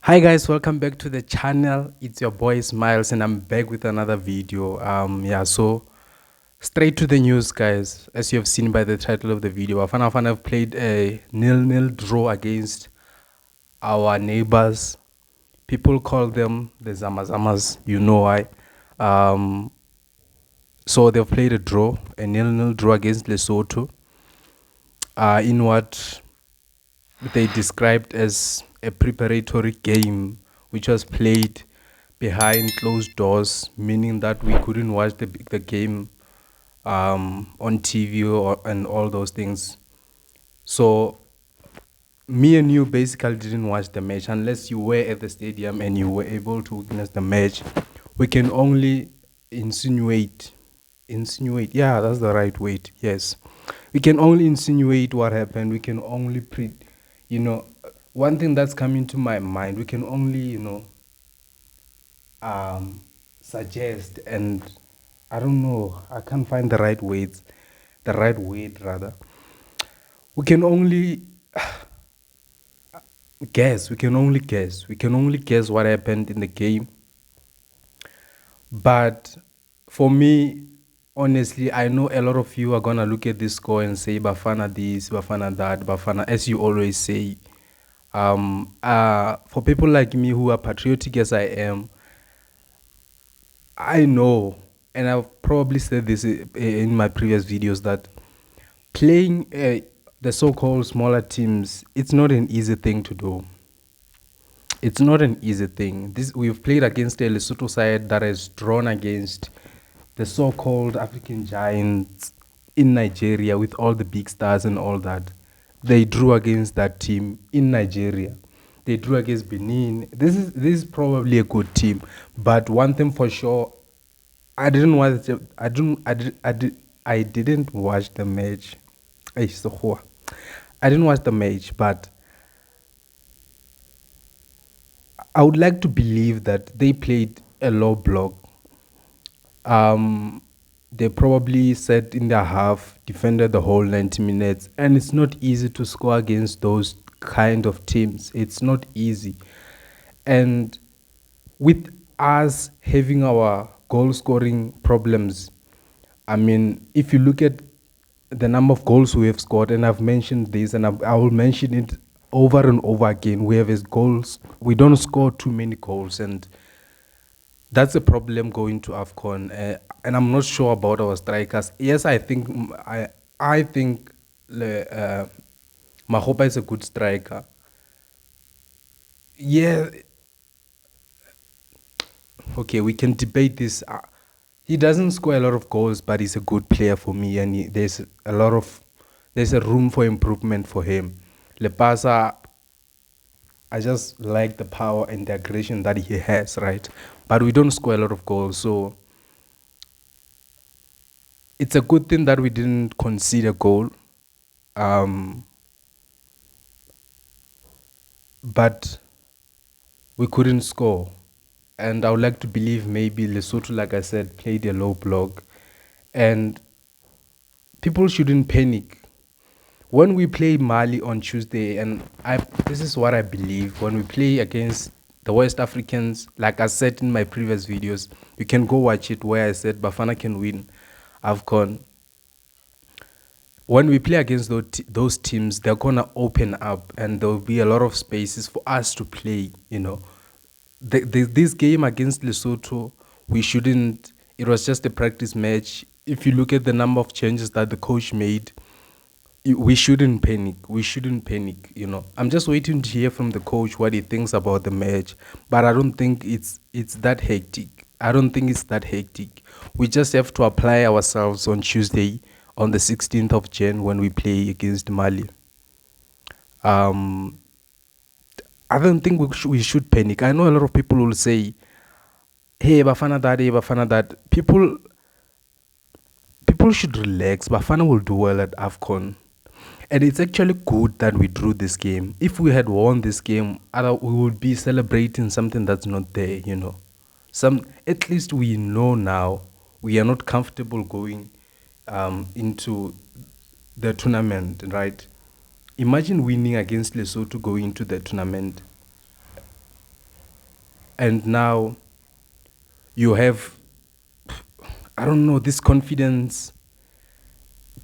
Hi guys, welcome back to the channel. It's your boy Smiles and I'm back with another video. So straight to the news guys. As you have seen by the title of the video, Bafana have played a nil-nil draw against our neighbors. People call them the Zamazamas, you know why. Um so they've played a nil-nil draw against Lesotho. In what they described as a preparatory game which was played behind closed doors, meaning that we couldn't watch the game on TV and all those things. So me and you basically didn't watch the match unless you were at the stadium and you were able to witness the match. We can only insinuate, yeah, that's the right word. Yes, we can only insinuate what happened. We can only you know one thing that's coming to my mind, we can only um suggest, and I don't know, I can't find the right word rather. We can only we can only guess what happened in the game. But for me, honestly, I know a lot of you are gonna look at this score and say Bafana this, Bafana that, Bafana, as you always say. For people like me who are patriotic as I am, I know, and I've probably said this in my previous videos, that playing the so-called smaller teams, it's not an easy thing to do. It's not an easy thing. This we've played against a Lesotho side that has drawn against the so-called African giants in Nigeria with all the big stars and all that. They drew against that team in Nigeria. They drew against Benin. This is probably a good team, but one thing for sure, I didn't watch. I didn't watch the match. I didn't watch the match, but I would like to believe that they played a low block. Um, they probably sat in their half, defended the whole 90 minutes, and it's not easy to score against those kind of teams. It's not easy. And with us having our goal scoring problems, I mean, if you look at the number of goals we have scored, and I've mentioned this, and I will mention it over and over again, we have as goals, we don't score too many goals, and that's a problem going to AFCON. And I'm not sure about our strikers. Yes, I think Mahopa is a good striker. Yeah, okay, we can debate this. He doesn't score a lot of goals, but he's a good player for me, and there's a room for improvement for him. Lepasa, I just like the power and the aggression that he has, right? But we don't score a lot of goals, so it's a good thing that we didn't concede a goal. Um, but we couldn't score. And I would like to believe maybe Lesotho, like I said, played a low block. And people shouldn't panic. When we play Mali on Tuesday, and this is what I believe, when we play against the West Africans, like I said in my previous videos, you can go watch it where I said Bafana can win AFCON. When we play against those teams, they're going to open up and there will be a lot of spaces for us to play, this game against Lesotho, we shouldn't, it was just a practice match. If you look at the number of changes that the coach made, we shouldn't panic. We shouldn't panic. I'm just waiting to hear from the coach what he thinks about the match, but I don't think it's that hectic. I don't think it's that hectic. We just have to apply ourselves on Tuesday, on the 16th of Jan, when we play against Mali. Um, I don't think we should panic. I know a lot of people will say, "Hey, Bafana that, hey, Bafana that." People should relax. Bafana will do well at AFCON. And it's actually good that we drew this game. If we had won this game, we would be celebrating something that's not there. At least we know now we are not comfortable going into the tournament, right? Imagine winning against Lesotho going into the tournament. and now you have, I don't know, this confidence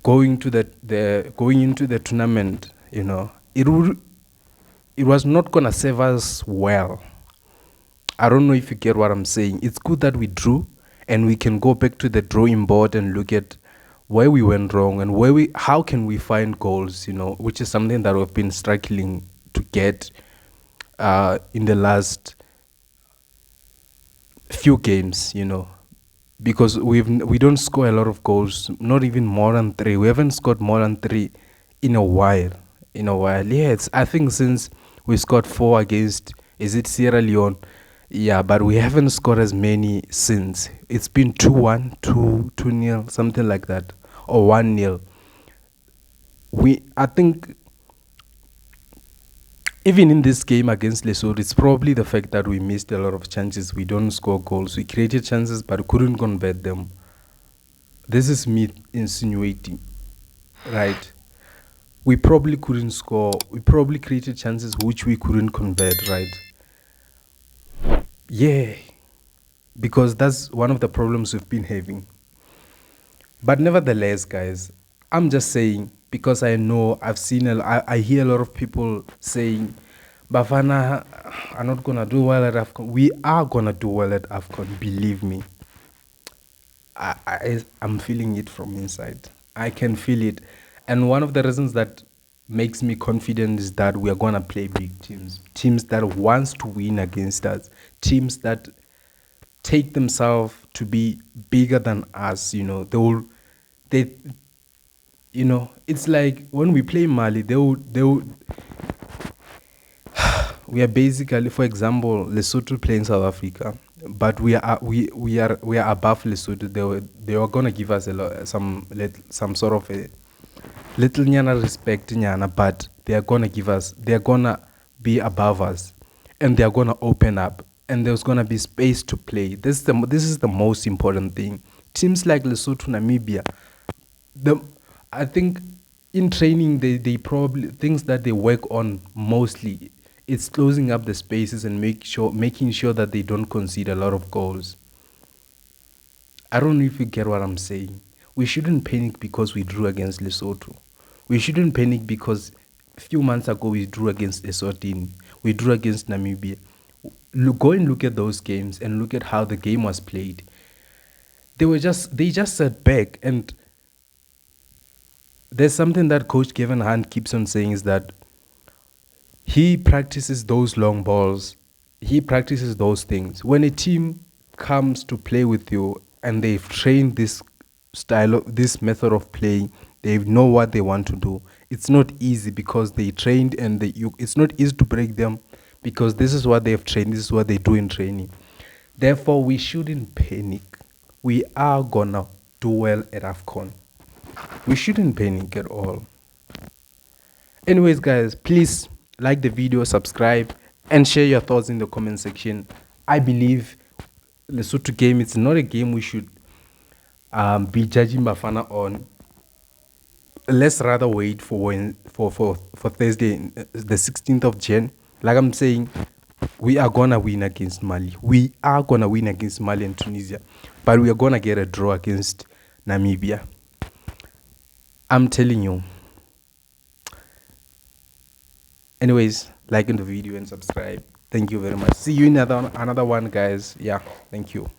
going to the going into the tournament. It was not gonna serve us well. I don't know if you get what I'm saying. It's good that we drew, and we can go back to the drawing board and look at where we went wrong and how can we find goals, which is something that we've been struggling to get in the last few games, because we don't score a lot of goals, not even more than 3. We haven't scored more than 3 in a while. Yeah, I think since we scored 4 against, is it Sierra Leone? Yeah, but we haven't scored as many since. It's been 2-1, 2-0, something like that, or 1-0. I think even in this game against Lesotho, it's probably the fact that we missed a lot of chances. We don't score goals. We created chances but couldn't convert them. This is me insinuating, right? We probably couldn't score. We probably created chances which we couldn't convert, right? Yeah, because that's one of the problems we've been having. But nevertheless, guys, I'm just saying, because I know I've seen, I hear a lot of people saying, Bafana are not going to do well at AFCON. We are going to do well at AFCON, believe me. I'm feeling it from inside. I can feel it. And one of the reasons that makes me confident is that we are going to play big teams. Teams that wants to win against us. Teams that take themselves to be bigger than us. They it's like when we play Mali, we are basically, for example, Lesotho playing South Africa, but we are above Lesotho. They were gonna give us some sort of a little nyana respect nyana, but they are gonna be above us, and they are gonna open up, and there's gonna be space to play. This is the most important thing. Teams like Lesotho, Namibia, I think in training they probably, things that they work on mostly, it's closing up the spaces and making sure that they don't concede a lot of goals. I don't know if you get what I'm saying. We shouldn't panic because we drew against Lesotho. We shouldn't panic because a few months ago we drew against Eswatini. We drew against Namibia. Go and look at those games and look at how the game was played. They just sat back, and there's something that Coach Kevin Hunt keeps on saying, is that he practices those long balls. He practices those things. When a team comes to play with you and they've trained this this method of playing, they know what they want to do. It's not easy because they trained, and it's not easy to break them because this is what they've trained. This is what they do in training. Therefore, we shouldn't panic. We are gonna do well at AFCON. We shouldn't panic at all. Anyways, guys, please like the video, subscribe, and share your thoughts in the comment section. I believe Lesotho game, it's not a game we should be judging Bafana on. Let's rather wait for Thursday, the 16th of Jan. Like I'm saying, we are gonna win against Mali. We are gonna win against Mali and Tunisia, but we are gonna get a draw against Namibia. I'm telling you. Anyways, like in the video and subscribe. Thank you very much. See you in another one, guys. Yeah, thank you.